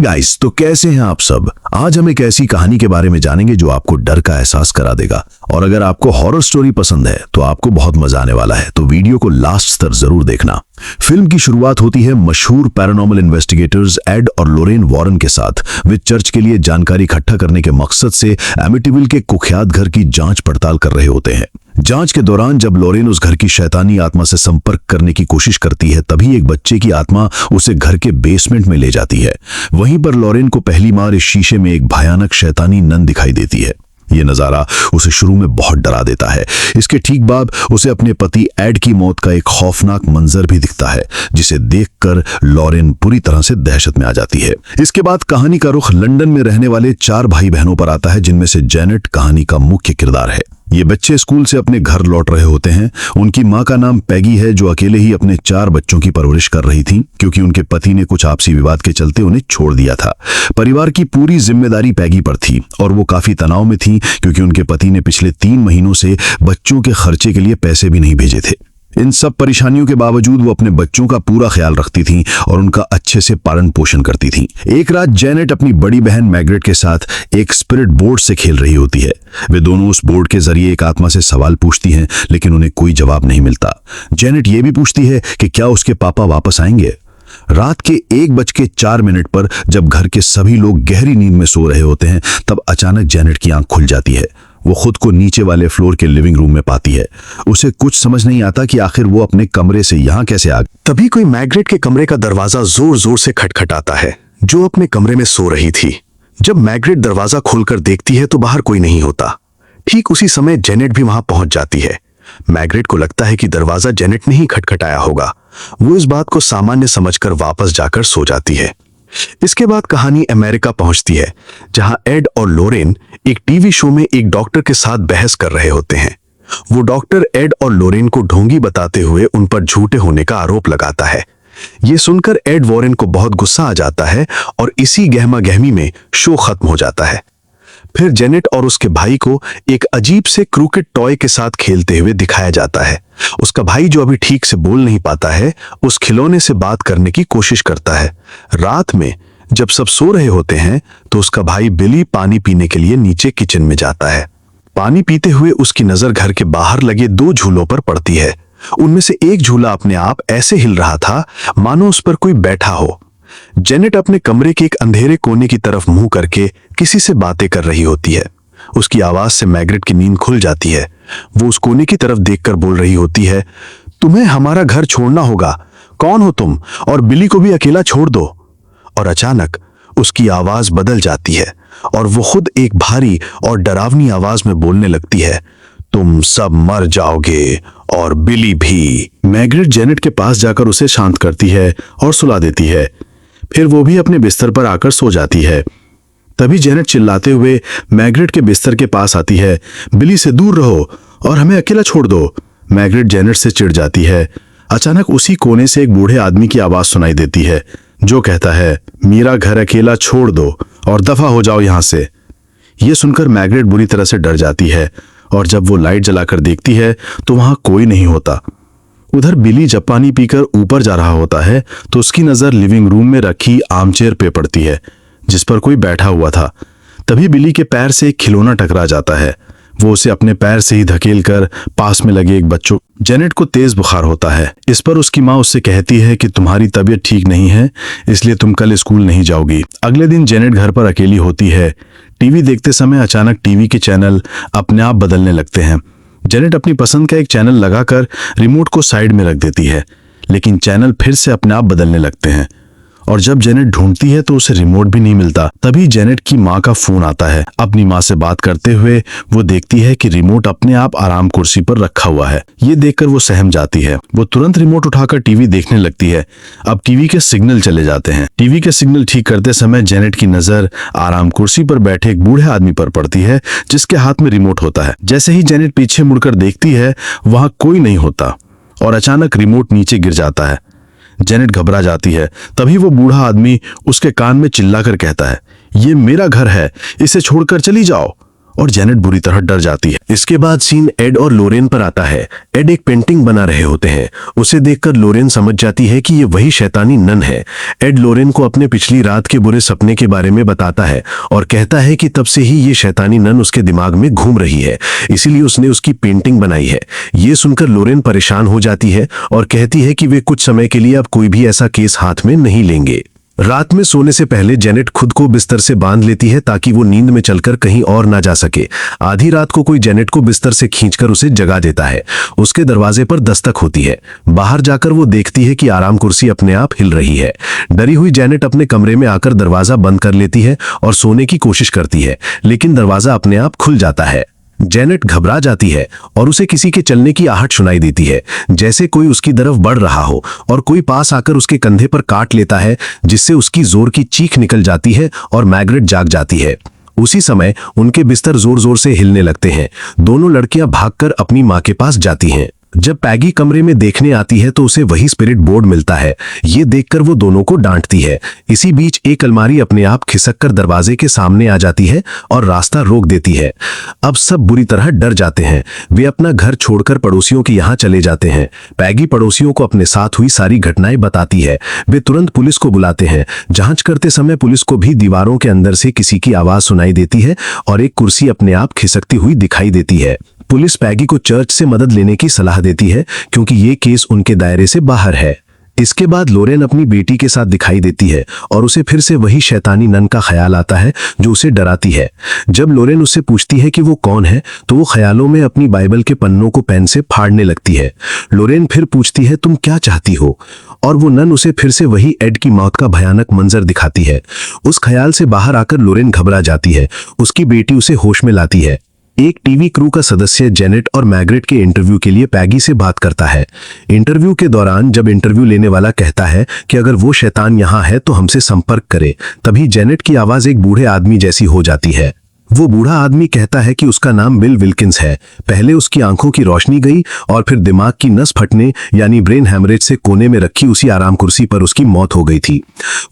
Guys, तो कैसे हैं आप सब। आज हम एक ऐसी कहानी के बारे में जानेंगे जो आपको डर का एहसास करा देगा। और अगर आपको हॉरर स्टोरी पसंद है तो आपको बहुत मजा आने वाला है, तो वीडियो को लास्ट तक जरूर देखना। फिल्म की शुरुआत होती है मशहूर पैरानॉर्मल इन्वेस्टिगेटर्स एड और लोरेन वॉरेन के साथ। वे चर्च के लिए जानकारी इकट्ठा करने के मकसद से एमिटिविल के कुख्यात घर की जांच पड़ताल कर रहे होते हैं। जांच के दौरान जब लोरेन उस घर की शैतानी आत्मा से संपर्क करने की कोशिश करती है, तभी एक बच्चे की आत्मा उसे घर के बेसमेंट में ले जाती है। वहीं पर लोरेन को पहली बार इस शीशे में एक भयानक शैतानी नन दिखाई देती है। ये नजारा उसे शुरू में बहुत डरा देता है। इसके ठीक बाद उसे अपने पति एड की मौत का एक खौफनाक मंजर भी दिखता है, जिसे देखकर लोरेन पूरी तरह से दहशत में आ जाती है। इसके बाद कहानी का रुख लंदन में रहने वाले 4 भाई बहनों पर आता है, जिनमें से जेनेट कहानी का मुख्य किरदार है। ये बच्चे स्कूल से अपने घर लौट रहे होते हैं। उनकी माँ का नाम पैगी है, जो अकेले ही अपने 4 बच्चों की परवरिश कर रही थी, क्योंकि उनके पति ने कुछ आपसी विवाद के चलते उन्हें छोड़ दिया था। परिवार की पूरी जिम्मेदारी पैगी पर थी और वो काफी तनाव में थी, क्योंकि उनके पति ने पिछले 3 महीनों से बच्चों के खर्चे के लिए पैसे भी नहीं भेजे थे। इन सब परेशानियों के बावजूद वो अपने बच्चों का पूरा ख्याल रखती थीं और उनका अच्छे से पालन पोषण करती थीं। एक रात जेनेट अपनी बड़ी बहन मैग्रेट के साथ एक स्पिरिट बोर्ड से खेल रही होती है। वे दोनों उस बोर्ड के जरिए एक आत्मा से सवाल पूछती हैं, लेकिन उन्हें कोई जवाब नहीं मिलता। जेनेट ये भी पूछती है कि क्या उसके पापा वापस आएंगे। रात के 1:04 पर जब घर के सभी लोग गहरी नींद में सो रहे होते हैं, तब अचानक जेनेट की आंख खुल जाती है। वो खुद को नीचे वाले फ्लोर के लिविंग रूम में पाती है। उसे कुछ समझ नहीं आता कि आखिर वो अपने कमरे से यहाँ कैसे आ गई। तभी कोई मैग्रेट के कमरे का दरवाजा जोर जोर से खटखटाता है, जो अपने कमरे में सो रही थी। जब मैग्रेट दरवाजा खोलकर देखती है तो बाहर कोई नहीं होता। ठीक उसी समय जेनेट भी वहां पहुंच जाती है। मैग्रेट को लगता है कि दरवाजा जेनेट ने ही खटखटाया होगा। वो इस बात को सामान्य समझकर वापस जाकर सो जाती है। इसके बाद कहानी अमेरिका पहुंचती है, जहां एड और लोरेन एक टीवी शो में एक डॉक्टर के साथ बहस कर रहे होते हैं। वो डॉक्टर एड और लोरेन को ढोंगी बताते हुए उन पर झूठे होने का आरोप लगाता है। ये सुनकर एड वॉरेन को बहुत गुस्सा आ जाता है और इसी गहमा गहमी में शो खत्म हो जाता है। फिर जेनेट और उसके भाई को एक अजीब से क्रिकेट टॉय के साथ खेलते हुए दिखाया जाता है। उसका भाई, जो अभी ठीक से बोल नहीं पाता है, उस खिलौने से बात करने की कोशिश करता है। रात में जब सब सो रहे होते हैं तो उसका भाई बिली पानी पीने के लिए नीचे किचन में जाता है। पानी पीते हुए उसकी नजर घर के बाहर लगे 2 झूलों पर पड़ती है। उनमें से एक झूला अपने आप ऐसे हिल रहा था मानो उस पर कोई बैठा हो। जेनेट अपने कमरे के एक अंधेरे कोने की तरफ मुंह करके किसी से बातें कर रही होती है। उसकी आवाज से मैग्रेट की नींद खुल जाती है। वो उस कोने की तरफ देखकर बोल रही होती है, तुम्हें हमारा घर छोड़ना होगा। कौन हो तुम? और बिली को भी अकेला छोड़ दो। और अचानक उसकी आवाज बदल जाती है और वो खुद एक भारी और डरावनी आवाज में बोलने लगती है, तुम सब मर जाओगे और बिली भी। मैग्रेट जेनेट के पास जाकर उसे शांत करती है और सुला देती है। फिर वो भी अपने बिस्तर पर आकर सो जाती है। तभी जेनेट चिल्लाते हुए मैग्रेट के बिस्तर के पास आती है, बिली से दूर रहो और हमें अकेला छोड़ दो। मैग्रेट जेनेट से चिढ़ जाती है। अचानक उसी कोने से एक बूढ़े आदमी की आवाज सुनाई देती है, जो कहता है, मेरा घर अकेला छोड़ दो और दफा हो जाओ यहां से। ये सुनकर मैग्रेट बुरी तरह से डर जाती है और जब वो लाइट जलाकर देखती है तो वहां कोई नहीं होता। उधर बिली जब पानी पीकर ऊपर जा रहा होता है तो उसकी नजर लिविंग रूम में रखी आर्मचेयर पे पड़ती है, जिस पर कोई बैठा हुआ था। तभी बिली के पैर से एक खिलौना टकरा जाता है। वो उसे अपने पैर से ही धकेलकर पास में लगे एक बच्चों। जेनेट को तेज बुखार होता है। इस पर उसकी माँ उससे कहती है कि तुम्हारी तबीयत ठीक नहीं है, इसलिए तुम कल स्कूल नहीं जाओगी। अगले दिन जेनेट घर पर अकेली होती है। टीवी देखते समय अचानक टीवी के चैनल अपने आप बदलने लगते हैं। जेनेट अपनी पसंद का एक चैनल लगाकर रिमोट को साइड में रख देती है, लेकिन चैनल फिर से अपने आप बदलने लगते हैं। और जब जेनेट ढूंढती है तो उसे रिमोट भी नहीं मिलता। तभी जेनेट की माँ का फोन आता है। अपनी माँ से बात करते हुए वो देखती है कि रिमोट अपने आप आराम कुर्सी पर रखा हुआ है। ये देखकर वो सहम जाती है। वो तुरंत रिमोट उठाकर टीवी देखने लगती है। अब टीवी के सिग्नल चले जाते हैं। टीवी के सिग्नल ठीक करते समय जेनेट की नजर आराम कुर्सी पर बैठे एक बूढ़े आदमी पर पड़ती है, जिसके हाथ में रिमोट होता है। जैसे ही जेनेट पीछे मुड़कर देखती है, वहां कोई नहीं होता और अचानक रिमोट नीचे गिर जाता है। जेनेट घबरा जाती है। तभी वो बूढ़ा आदमी उसके कान में चिल्लाकर कहता है, ये मेरा घर है, इसे छोड़कर चली जाओ। और जेनेट बुरी तरह डर जाती है। इसके बाद सीन एड और लोरेन पर आता है। एड एक पेंटिंग बना रहे होते हैं। उसे देखकर लोरेन समझ जाती है कि ये वही शैतानी नन है। एड लोरेन को अपने पिछली रात के बुरे सपने के बारे में बताता है और कहता है कि तब से ही ये शैतानी नन उसके दिमाग में घूम रही है, इसीलिए उसने उसकी पेंटिंग बनाई है। ये सुनकर लोरेन परेशान हो जाती है और कहती है कि वे कुछ समय के लिए अब कोई भी ऐसा केस हाथ में नहीं लेंगे। रात में सोने से पहले जेनेट खुद को बिस्तर से बांध लेती है ताकि वो नींद में चलकर कहीं और ना जा सके। आधी रात को कोई जेनेट को बिस्तर से खींचकर उसे जगा देता है। उसके दरवाजे पर दस्तक होती है। बाहर जाकर वो देखती है कि आराम कुर्सी अपने आप हिल रही है। डरी हुई जेनेट अपने कमरे में आकर दरवाजा बंद कर लेती है और सोने की कोशिश करती है, लेकिन दरवाजा अपने आप खुल जाता है। जेनेट घबरा जाती है और उसे किसी के चलने की आहट सुनाई देती है, जैसे कोई उसकी तरफ बढ़ रहा हो और कोई पास आकर उसके कंधे पर काट लेता है, जिससे उसकी जोर की चीख निकल जाती है और मैग्रेट जाग जाती है। उसी समय उनके बिस्तर जोर जोर से हिलने लगते हैं। दोनों लड़कियां भागकर अपनी मां के पास जाती हैं। जब पैगी कमरे में देखने आती है तो उसे वही स्पिरिट बोर्ड मिलता है। ये देखकर वो दोनों को डांटती है। इसी बीच एक अलमारी अपने आप खिसककर दरवाजे के सामने आ जाती है और रास्ता रोक देती है। अब सब बुरी तरह डर जाते हैं। वे अपना घर छोड़कर पड़ोसियों के यहाँ चले जाते हैं। पैगी पड़ोसियों को अपने साथ हुई सारी घटनाएं बताती है। वे तुरंत पुलिस को बुलाते हैं। जांच करते समय पुलिस को भी दीवारों के अंदर से किसी की आवाज सुनाई देती है और एक कुर्सी अपने आप खिसकती हुई दिखाई देती है। पुलिस पैगी को चर्च से मदद लेने की सलाह देती है क्योंकि ये केस उनके दायरे से बाहर है। इसके बाद लोरेन अपनी बेटी के साथ दिखाई देती है और उसे फिर से वही शैतानी नन का ख्याल आता है जो उसे डराती है। जब लोरेन उससे पूछती है कि वो कौन है तो वो ख्यालों में अपनी बाइबल के पन्नों को पेन से फाड़ने लगती है। लोरेन फिर पूछती है तुम क्या चाहती हो, और वो नन उसे फिर से वही एड की मौत का भयानक मंजर दिखाती है। उस ख्याल से बाहर आकर लोरेन घबरा जाती है। उसकी बेटी उसे होश में लाती है। एक टीवी क्रू का सदस्य जेनेट और मैग्रेट के इंटरव्यू के लिए पैगी से बात करता है। इंटरव्यू के दौरान जब इंटरव्यू लेने वाला कहता है कि अगर वो शैतान यहाँ है तो हमसे संपर्क करे, तभी जेनेट की आवाज एक बूढ़े आदमी जैसी हो जाती है। वो बूढ़ा आदमी कहता है कि उसका नाम बिल विल्किंस है। पहले उसकी आंखों की रोशनी गई और फिर दिमाग की नस फटने यानी ब्रेन हैमरेज से कोने में रखी उसी आराम कुर्सी पर उसकी मौत हो गई थी।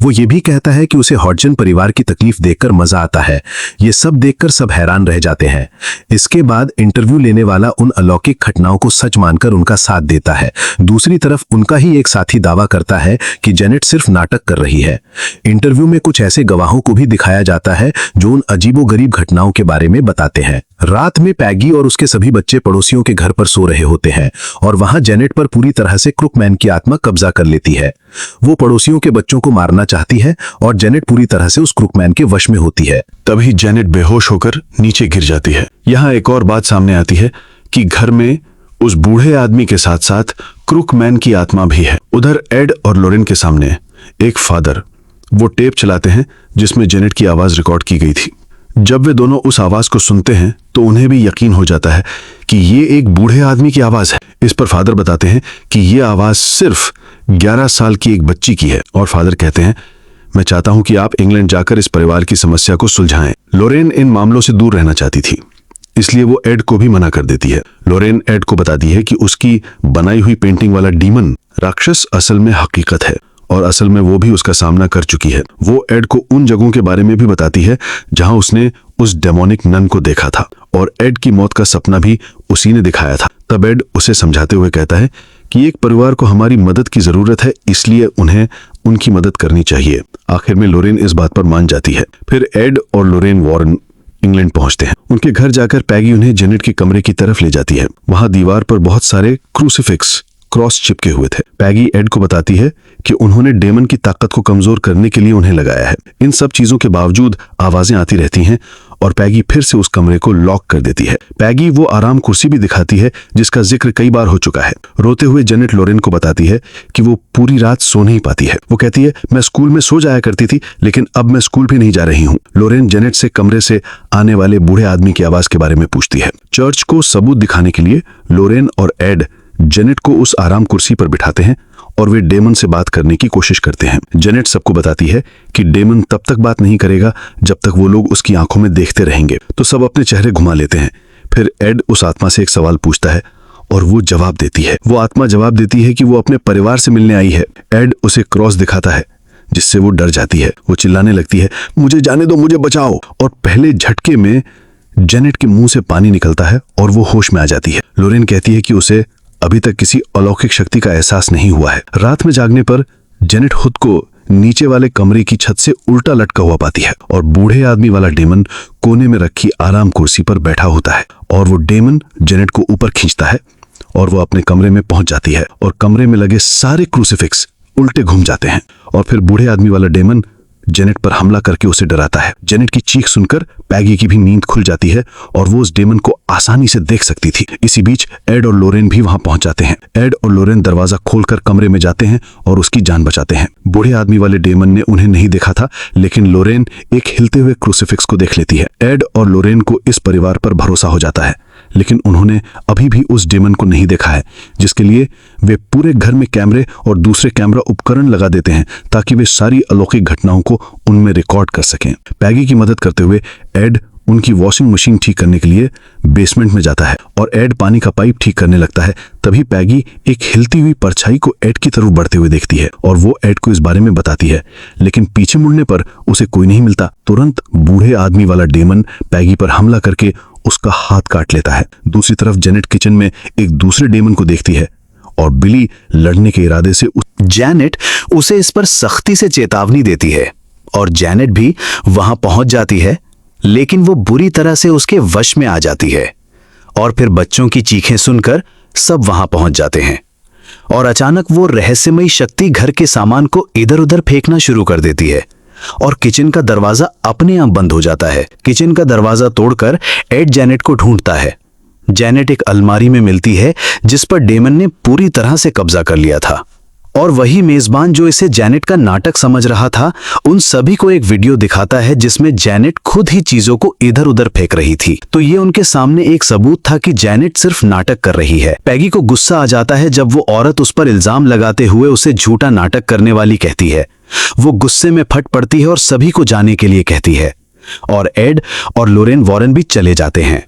वो ये भी कहता है कि उसे हॉडजन परिवार की तकलीफ देखकर मजा आता है। ये सब देखकर सब हैरान रह जाते हैं। इसके बाद इंटरव्यू लेने वाला उन अलौकिक घटनाओं को सच मानकर उनका साथ देता है। दूसरी तरफ उनका ही एक साथी दावा करता है कि जेनेट सिर्फ नाटक कर रही है। इंटरव्यू में कुछ ऐसे गवाहों को भी दिखाया जाता है जो उन अजीबोगरीब घटनाओं के बारे में बताते हैं। रात में पैगी और उसके सभी बच्चे पड़ोसियों के घर पर सो रहे होते हैं और वहां जेनेट पर पूरी तरह से क्रुकमैन की आत्मा कब्जा कर लेती है। वो पड़ोसियों के बच्चों को मारना चाहती है और जेनेट पूरी तरह से उस क्रुकमैन के वश में होती है। तभी जेनेट बेहोश होकर नीचे गिर जाती है। यहाँ एक और बात सामने आती है कि घर में उस बूढ़े आदमी के साथ साथ क्रुकमैन की आत्मा भी है। उधर एड और लोरेन के सामने एक फादर वो टेप चलाते हैं जिसमें जेनेट की आवाज रिकॉर्ड की गई थी। जब वे दोनों उस आवाज को सुनते हैं तो उन्हें भी यकीन हो जाता है कि ये एक बूढ़े आदमी की आवाज है। इस पर फादर बताते हैं कि ये आवाज सिर्फ 11 साल की एक बच्ची की है और फादर कहते हैं मैं चाहता हूं कि आप इंग्लैंड जाकर इस परिवार की समस्या को सुलझाएं। लोरेन इन मामलों से दूर रहना चाहती थी, इसलिए वो एड को भी मना कर देती है। लोरेन एड को बताती है कि उसकी बनाई हुई पेंटिंग वाला डीमन राक्षस असल में हकीकत है और असल में वो भी उसका सामना कर चुकी है। वो एड को उन जगहों के बारे में भी बताती है जहां उसने उस डेमोनिक नन को देखा था और एड की मौत का सपना भी उसी ने दिखाया था। तब एड उसे समझाते हुए कहता है कि एक परिवार को हमारी मदद की जरूरत है, इसलिए उन्हें उनकी मदद करनी चाहिए। आखिर में लोरेन इस बात पर मान जाती है। फिर एड और लोरेन वॉरेन इंग्लैंड पहुंचते हैं। उनके घर जाकर पैगी उन्हें जेनेट के कमरे की तरफ ले जाती है। वहां दीवार पर बहुत सारे क्रूसिफिक्स क्रॉस चिपके हुए थे। पैगी एड को बताती है कि उन्होंने डेमन की ताकत को कमजोर करने के लिए उन्हें लगाया है। इन सब चीजों के बावजूद आवाजें आती रहती हैं और पैगी फिर से उस कमरे को लॉक कर देती है। पैगी वो आराम कुर्सी भी दिखाती है जिसका जिक्र कई बार हो चुका है। रोते हुए जेनेट लोरेन को बताती है कि वो पूरी रात सो नहीं पाती है। वो कहती है मैं स्कूल में सो जाया करती थी, लेकिन अब मैं स्कूल भी नहीं जा रही हूँ। लोरेन जेनेट से कमरे से आने वाले बूढ़े आदमी की आवाज के बारे में पूछती है। चर्च को सबूत दिखाने के लिए लोरेन और एड जेनेट को उस आराम कुर्सी पर बिठाते हैं और वे डेमन से बात करने की कोशिश करते हैं। जेनेट सबको बताती है कि डेमन तब तक बात नहीं करेगा जब तक वो लोग उसकी आंखों में देखते रहेंगे। तो सब अपने चेहरे घुमा लेते हैं। फिर एड उस आत्मा से एक सवाल पूछता है और वो जवाब देती है। वो आत्मा जवाब देती है कि वो अपने परिवार से मिलने आई है। एड उसे क्रॉस दिखाता है जिससे वो डर जाती है। वो चिल्लाने लगती है मुझे जाने दो, मुझे बचाओ, और पहले झटके में जेनेट के मुंह से पानी निकलता है और वो होश में आ जाती है। लोरेन कहती है कि उसे अभी तक किसी अलौकिक शक्ति का एहसास नहीं हुआ है। रात में जागने पर जेनेट खुद को नीचे वाले कमरे की छत से उल्टा लटका हुआ पाती है और बूढ़े आदमी वाला डेमन कोने में रखी आराम कुर्सी पर बैठा होता है और वो डेमन जेनेट को ऊपर खींचता है और वो अपने कमरे में पहुंच जाती है और कमरे में लगे सारे क्रूसिफिक्स उल्टे घूम जाते हैं और फिर बूढ़े आदमी वाला डेमन जेनेट पर हमला करके उसे डराता है। जेनेट की चीख सुनकर पैगी की भी नींद खुल जाती है और वो उस डेमन को आसानी से देख सकती थी। इसी बीच एड और लोरेन भी वहां पहुंच जाते हैं। एड और लोरेन दरवाजा खोलकर कमरे में जाते हैं और उसकी जान बचाते हैं। बूढ़े आदमी वाले डेमन ने उन्हें नहीं देखा था, लेकिन लोरेन एक हिलते हुए क्रूसिफिक्स को देख लेती है। एड और लोरेन को इस परिवार पर भरोसा हो जाता है, लेकिन उन्होंने अभी भी उस डेमन को नहीं देखा है, जिसके लिए वे पूरे घर में कैमरे और दूसरे कैमरा उपकरण लगा देते हैं ताकि वे सारी अलौकिक घटनाओं को उनमें रिकॉर्ड कर सकें। पैगी की मदद करते हुए एड उनकी वॉशिंग मशीन ठीक करने के लिए बेसमेंट में जाता है और एड पानी का पाइप ठीक करने लगता है। तभी पैगी एक हिलती हुई परछाई को एड की तरफ बढ़ते हुए देखती है और वो एड को इस बारे में बताती है, लेकिन पीछे मुड़ने पर उसे कोई नहीं मिलता। तुरंत बूढ़े आदमी वाला डेमन पैगी पर हमला करके उसका हाथ काट लेता है। दूसरी तरफ जेनेट किचन में एक दूसरे डेमन को देखती है और बिली लड़ने के इरादे से जेनेट उसे इस पर सख्ती से चेतावनी देती है और जेनेट भी वहां पहुंच जाती है, लेकिन वो बुरी तरह से उसके वश में आ जाती है और फिर बच्चों की चीखें सुनकर सब वहां पहुंच जाते हैं और अचानक वो रहस्यमयी शक्ति घर के सामान को इधर उधर फेंकना शुरू कर देती है और किचन का दरवाजा अपने आप बंद हो जाता है। किचन का दरवाजा तोड़कर एड जेनेट को ढूंढता है। जेनेट एक अलमारी में मिलती है जिस पर डेमन ने पूरी तरह से कब्जा कर लिया था और वही मेजबान जो इसे जेनेट का नाटक समझ रहा था, उन सभी को एक वीडियो दिखाता है जिसमें जेनेट खुद ही चीजों को इधर उधर फेंक रही थी। तो ये उनके सामने एक सबूत था कि जेनेट सिर्फ नाटक कर रही है। पैगी को गुस्सा आ जाता है जब वो औरत उस पर इल्जाम लगाते हुए उसे झूठा नाटक करने वाली कहती है। वो गुस्से में फट पड़ती है और सभी को जाने के लिए कहती है और एड और लोरेन वॉरेन भी चले जाते हैं।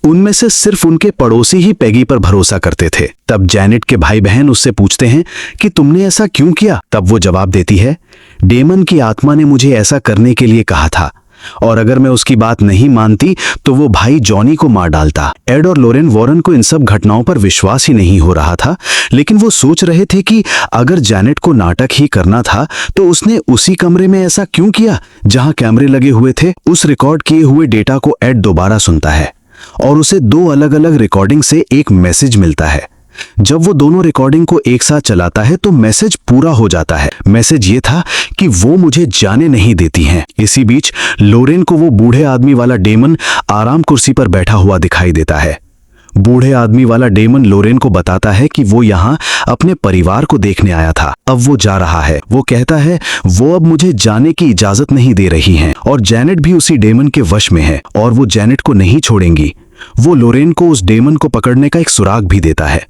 उनमें से सिर्फ उनके पड़ोसी ही पैगी पर भरोसा करते थे। तब जेनेट के भाई बहन उससे पूछते हैं कि तुमने ऐसा क्यों किया? तब वो जवाब देती है, डेमन की आत्मा ने मुझे ऐसा करने के लिए कहा था और अगर मैं उसकी बात नहीं मानती तो वो भाई जॉनी को मार डालता। एड और लोरेन वॉरेन को इन सब घटनाओं पर विश्वास ही नहीं हो रहा था, लेकिन वो सोच रहे थे कि अगर जेनेट को नाटक ही करना था तो उसने उसी कमरे में ऐसा क्यों किया जहां कैमरे लगे हुए थे। उस रिकॉर्ड किए हुए डेटा को एड दोबारा सुनता है और उसे दो अलग अलग रिकॉर्डिंग से एक मैसेज मिलता है। जब वो दोनों रिकॉर्डिंग को एक साथ चलाता है तो मैसेज पूरा हो जाता है। मैसेज ये था कि वो मुझे जाने नहीं देती हैं। इसी बीच लोरेन को वो बूढ़े आदमी वाला डेमन आराम कुर्सी पर बैठा हुआ दिखाई देता है। बूढ़े आदमी वाला डेमन लोरेन को बताता है कि वो यहाँ अपने परिवार को देखने आया था, अब वो जा रहा है। वो कहता है वो अब मुझे जाने की इजाजत नहीं दे रही हैं और जेनेट भी उसी डेमन के वश में है और वो जेनेट को नहीं छोड़ेंगी। वो लोरेन को उस डेमन को पकड़ने का एक सुराग भी देता है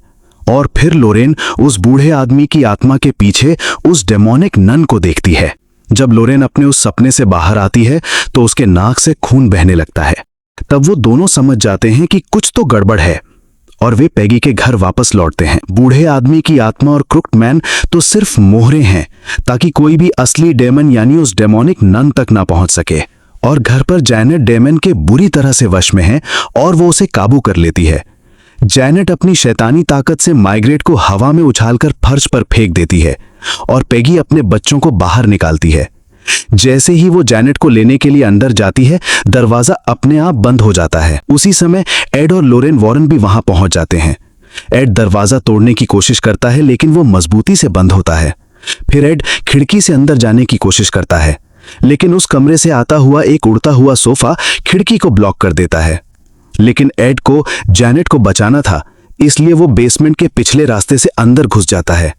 और फिर लोरेन उस बूढ़े आदमी की आत्मा के पीछे उस डेमोनिक नन को देखती है। जब लोरेन अपने उस सपने से बाहर आती है तो उसके नाक से खून बहने लगता है। तब वो दोनों समझ जाते हैं कि कुछ तो गड़बड़ है और वे पैगी के घर वापस लौटते हैं। बूढ़े आदमी की आत्मा और क्रुक्ड मैन तो सिर्फ मोहरे हैं ताकि कोई भी असली डेमन यानी उस डेमोनिक नन तक ना पहुंच सके और घर पर जेनेट डेमन के बुरी तरह से वश में है और वो उसे काबू कर लेती है। जेनेट अपनी शैतानी ताकत से माइग्रेट को हवा में उछालकर फर्श पर फेंक देती है और पैगी अपने बच्चों को बाहर निकालती है। जैसे ही वो जेनेट को लेने के लिए अंदर जाती है, दरवाजा अपने आप बंद हो जाता है। उसी समय एड और लोरेन वॉरेन भी वहां पहुंच जाते हैं। एड दरवाजा तोड़ने की कोशिश करता है लेकिन वो मजबूती से बंद होता है। फिर एड खिड़की से अंदर जाने की कोशिश करता है, लेकिन उस कमरे से आता हुआ एक उड़ता हुआ सोफा खिड़की को ब्लॉक कर देता है। लेकिन एड को जेनेट को बचाना था, इसलिए वो बेसमेंट के पिछले रास्ते से अंदर घुस जाता है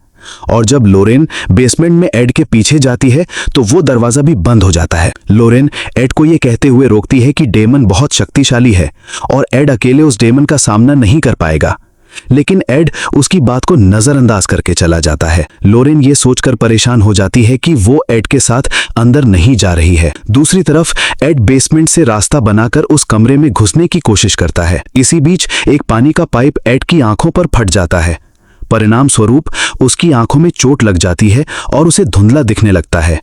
और जब लोरेन बेसमेंट में एड के पीछे जाती है तो वो दरवाजा भी बंद हो जाता है। लोरेन एड को ये कहते हुए रोकती है कि डेमन बहुत शक्तिशाली है और एड अकेले उस डेमन का सामना नहीं कर पाएगा, लेकिन एड उसकी बात को नजरअंदाज करके चला जाता है। लोरेन ये सोचकर परेशान हो जाती है कि वो एड के साथ अंदर नहीं जा रही है। दूसरी तरफ एड बेसमेंट से रास्ता बनाकर उस कमरे में घुसने की कोशिश करता है। इसी बीच एक पानी का पाइप एड की आंखों पर फट जाता है। परिणाम स्वरूप उसकी आंखों में चोट लग जाती है और उसे धुंधला दिखने लगता है।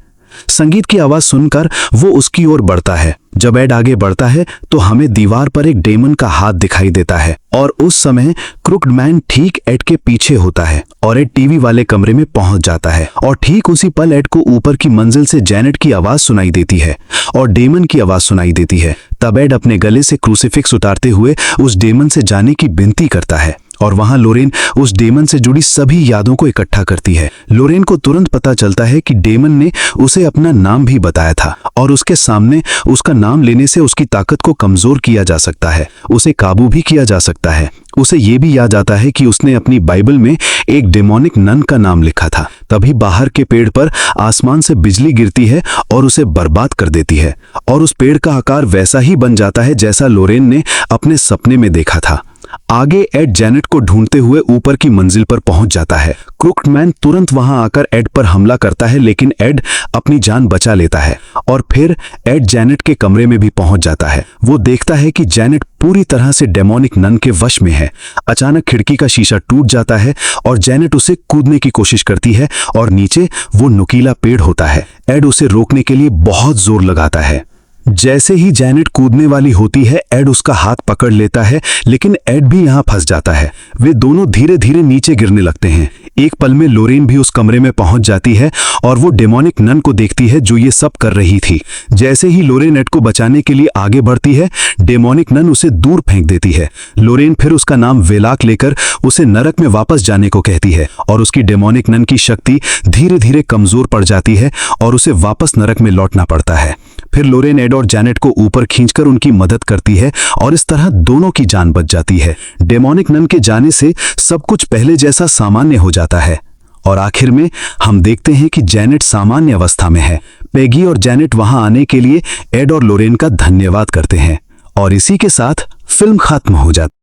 संगीत की आवाज सुनकर वो उसकी ओर बढ़ता है। जब एड आगे बढ़ता है तो हमें दीवार पर एक डेमन का हाथ दिखाई देता है और उस समय क्रुक्ड मैन ठीक एड के पीछे होता है और एड टीवी वाले कमरे में पहुंच जाता है और ठीक उसी पल एड को ऊपर की मंजिल से जेनेट की आवाज सुनाई देती है और डेमन की आवाज सुनाई देती है। तब एड अपने गले से क्रूसीफिक्स उतारते हुए उस डेमन से जाने की विनती करता है और वहां लोरेन उस डेमन से जुड़ी सभी यादों को इकट्ठा करती है। लोरेन को तुरंत पता चलता है कि डेमन ने उसे अपना नाम भी बताया था और उसके सामने उसका नाम लेने से उसकी ताकत को कमजोर किया जा सकता है, उसे काबू भी किया जा सकता है। उसे ये भी याद आता है कि उसने अपनी बाइबल में एक डेमोनिक नन का नाम लिखा था। तभी बाहर के पेड़ पर आसमान से बिजली गिरती है और उसे बर्बाद कर देती है और उस पेड़ का आकार वैसा ही बन जाता है जैसा लोरेन ने अपने सपने में देखा था। आगे एड जेनेट को ढूंढते हुए ऊपर की मंजिल पर पहुंच जाता है। क्रुक्ड मैन तुरंत वहां आकर एड पर हमला करता है, लेकिन एड अपनी जान बचा लेता है और फिर एड जेनेट के कमरे में भी पहुंच जाता है। वो देखता है कि जेनेट पूरी तरह से डेमोनिक नन के वश में है। अचानक खिड़की का शीशा टूट जाता है और जेनेट उसे कूदने की कोशिश करती है और नीचे वो नुकीला पेड़ होता है। एड उसे रोकने के लिए बहुत जोर लगाता है। जैसे ही जेनेट कूदने वाली होती है एड उसका हाथ पकड़ लेता है, लेकिन एड भी यहां फंस जाता है। वे दोनों धीरे धीरे नीचे गिरने लगते हैं। एक पल में लोरेन भी उस कमरे में पहुंच जाती है और वो डेमोनिक नन को देखती है जो ये सब कर रही थी। जैसे ही लोरेन एड को बचाने के लिए आगे बढ़ती है, डेमोनिक नन उसे दूर फेंक देती है। लोरेन फिर उसका नाम वेलाक लेकर उसे नरक में वापस जाने को कहती है और उसकी डेमोनिक नन की शक्ति धीरे धीरे कमजोर पड़ जाती है और उसे वापस नरक में लौटना पड़ता है। फिर लोरेन एड और जेनेट को ऊपर खींचकर उनकी मदद करती है और इस तरह दोनों की जान बच जाती है। डेमोनिक नन के जाने से सब कुछ पहले जैसा सामान्य हो जाता है और आखिर में हम देखते हैं कि जेनेट सामान्य अवस्था में है। पेगी और जेनेट वहां आने के लिए एड और लोरेन का धन्यवाद करते हैं और इसी के साथ फिल्म खत्म हो जाती है।